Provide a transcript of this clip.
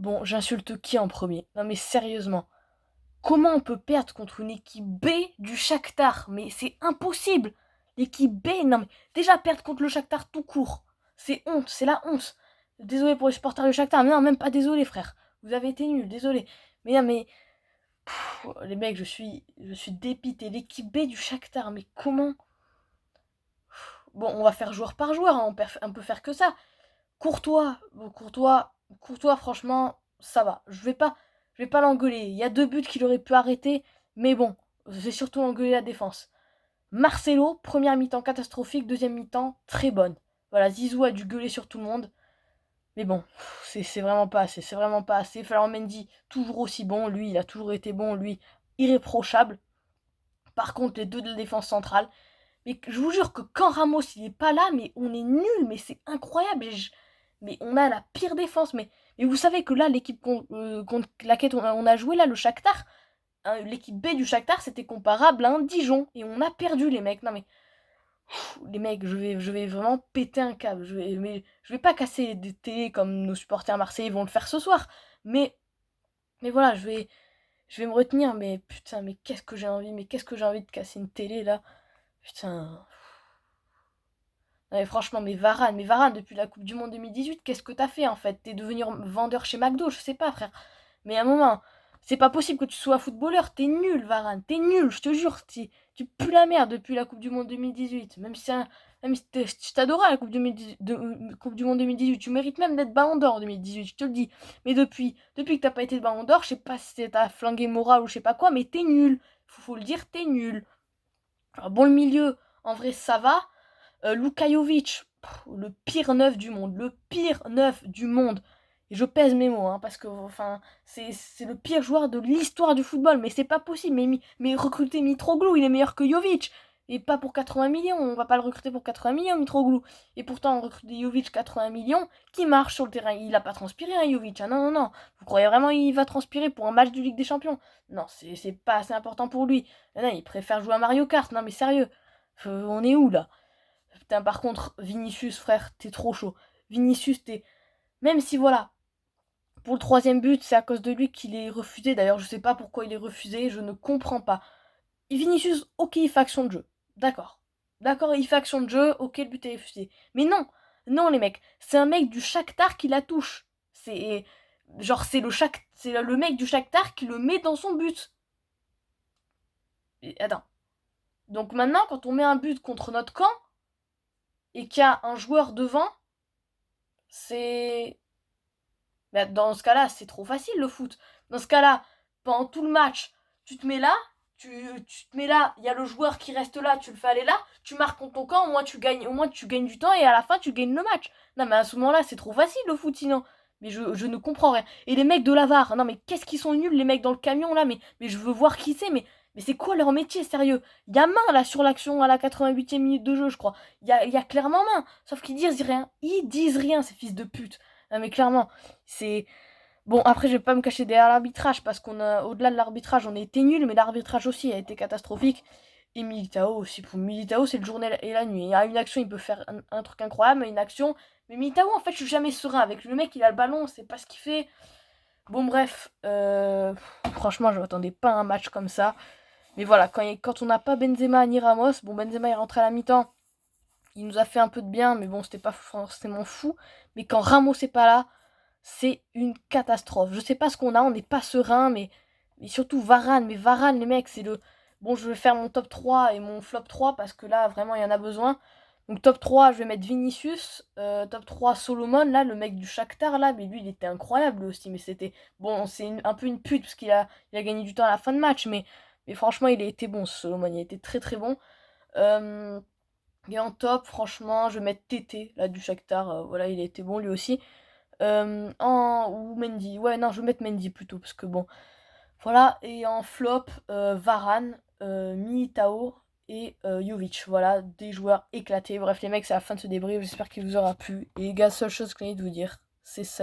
Bon, j'insulte qui en premier? Non mais sérieusement, comment on peut perdre contre une équipe B du Shakhtar? Mais c'est impossible! L'équipe B, non mais déjà perdre contre le Shakhtar tout court, c'est honte, c'est la honte. Désolé pour les supporters du Shakhtar, mais non, même pas désolé frère. Vous avez été nuls, désolé. Mais non mais, les mecs, je suis dépité. L'équipe B du Shakhtar, mais comment? Bon, on va faire joueur par joueur, hein, on peut faire que ça. Courtois, bon, Courtois, franchement, ça va. Je vais pas l'engueuler. Il y a 2 buts qu'il aurait pu arrêter, mais bon, j'ai surtout engueulé la défense. Marcelo, première mi-temps catastrophique, deuxième mi-temps très bonne. Voilà, Zizou a dû gueuler sur tout le monde, mais bon, c'est vraiment pas assez. C'est vraiment pas assez. Ferland Mendy, toujours aussi bon. Lui, il a toujours été bon. Lui, irréprochable. Par contre, les deux de la défense centrale. Mais je vous jure que quand Ramos il est pas là, mais on est nul, mais c'est incroyable. Mais on a la pire défense. Mais vous savez que là, l'équipe contre laquelle on a joué, là, le Shakhtar, hein, l'équipe B du Shakhtar, c'était comparable à un Dijon. Et on a perdu, les mecs. Non mais, les mecs, je vais vraiment péter un câble. Je vais pas casser des télés comme nos supporters marseillais vont le faire ce soir. Mais voilà, je vais me retenir. Mais putain, mais qu'est-ce que j'ai envie. Mais qu'est-ce que j'ai envie de casser une télé, là. Putain. Ouais, franchement, mais Varane, depuis la Coupe du Monde 2018, qu'est-ce que t'as fait en fait? T'es devenu vendeur chez McDo, je sais pas, frère. Mais à un moment, c'est pas possible que tu sois footballeur. T'es nul, Varane, t'es nul, je te jure. Tu pues la merde depuis la Coupe du Monde 2018. Même si je t'adorais à la Coupe du Monde 2018, tu mérites même d'être Ballon d'Or en 2018, je te le dis. Mais depuis que t'as pas été de Ballon d'Or, je sais pas si t'as flingué le moral ou je sais pas quoi, mais t'es nul. Faut le dire, t'es nul. Alors bon, le milieu, en vrai, ça va. Luka Jovic, le pire neuf du monde, le pire neuf du monde. Et je pèse mes mots, hein, parce que enfin, c'est le pire joueur de l'histoire du football, mais c'est pas possible. Mais recruter Mitroglou, il est meilleur que Jovic. Et pas pour 80 millions, on va pas le recruter pour 80 millions, Mitroglou. Et pourtant, on recrute Jovic 80 millions, qui marche sur le terrain. Il a pas transpiré, hein, Jovic. Ah non, non, non. Vous croyez vraiment qu'il va transpirer pour un match de Ligue des Champions? Non, c'est pas assez important pour lui. Non, il préfère jouer à Mario Kart. Non, mais sérieux, on est où là? Putain, par contre, Vinicius, frère, t'es trop chaud. Vinicius, t'es. Même si, voilà, pour le troisième but, c'est à cause de lui qu'il est refusé. D'ailleurs, je sais pas pourquoi il est refusé, je ne comprends pas. Et Vinicius, ok, il fait action de jeu. D'accord. D'accord, il fait action de jeu, ok, le but est refusé. Mais non, non, les mecs, c'est un mec du Shakhtar qui la touche. C'est. Genre, c'est le mec du Shakhtar qui le met dans son but. Et, attends. Donc maintenant, quand on met un but contre notre camp, et qu'il y a un joueur devant, c'est. Bah, dans ce cas-là, c'est trop facile le foot. Dans ce cas-là, pendant tout le match, tu te mets là, tu te mets là, il y a le joueur qui reste là, tu le fais aller là, tu marques contre ton camp, au moins tu gagnes du temps et à la fin tu gagnes le match. Non mais à ce moment-là, c'est trop facile le foot sinon. Mais je ne comprends rien. Et les mecs de la VAR, non mais qu'est-ce qu'ils sont nuls les mecs dans le camion là, mais je veux voir qui c'est, mais c'est quoi leur métier sérieux? Il y a main là sur l'action à la 88e minute de jeu, je crois. Il y a clairement main. Sauf qu'ils disent rien. Ils disent rien, ces fils de pute. Non mais clairement, c'est. Bon, après, je vais pas me cacher derrière l'arbitrage, parce au-delà de l'arbitrage, on a été nuls, mais l'arbitrage aussi a été catastrophique. Et Militao aussi. Pour Militao, c'est le jour et la nuit. Il y a une action, il peut faire un truc incroyable, une action. Mais Militao, en fait, je suis jamais serein avec le mec, il a le ballon, on sait pas ce qu'il fait. Bon, bref, franchement, je m'attendais pas à un match comme ça. Mais voilà, quand on n'a pas Benzema ni Ramos, bon, Benzema est rentré à la mi-temps, il nous a fait un peu de bien, mais bon, c'était pas forcément fou. Mais quand Ramos est pas là, c'est une catastrophe. Je sais pas ce qu'on a, on n'est pas serein, mais surtout Varane. Mais Varane, les mecs, c'est le. Bon, je vais faire mon top 3 et mon flop 3 parce que là, vraiment, il y en a besoin. Donc, top 3, je vais mettre Vinicius. Top 3, Solomon, là, le mec du Shakhtar, là. Mais lui, il était incroyable aussi. Mais c'était. Bon, c'est un peu une pute parce qu'il a gagné du temps à la fin de match. Mais franchement, il a été bon, ce Solomon. Il a été très très bon. Euh, et en top, franchement, je vais mettre Tété, là, du Shakhtar. Voilà, il a été bon lui aussi. Ou Mendy. Ouais, non, je vais mettre Mendy plutôt, parce que bon. Voilà, et en flop, Varane, Militao et Jovic. Voilà, des joueurs éclatés. Bref, les mecs, c'est la fin de ce débrief. J'espère qu'il vous aura plu. Et les gars, seule chose que j'ai envie de vous dire, c'est salut.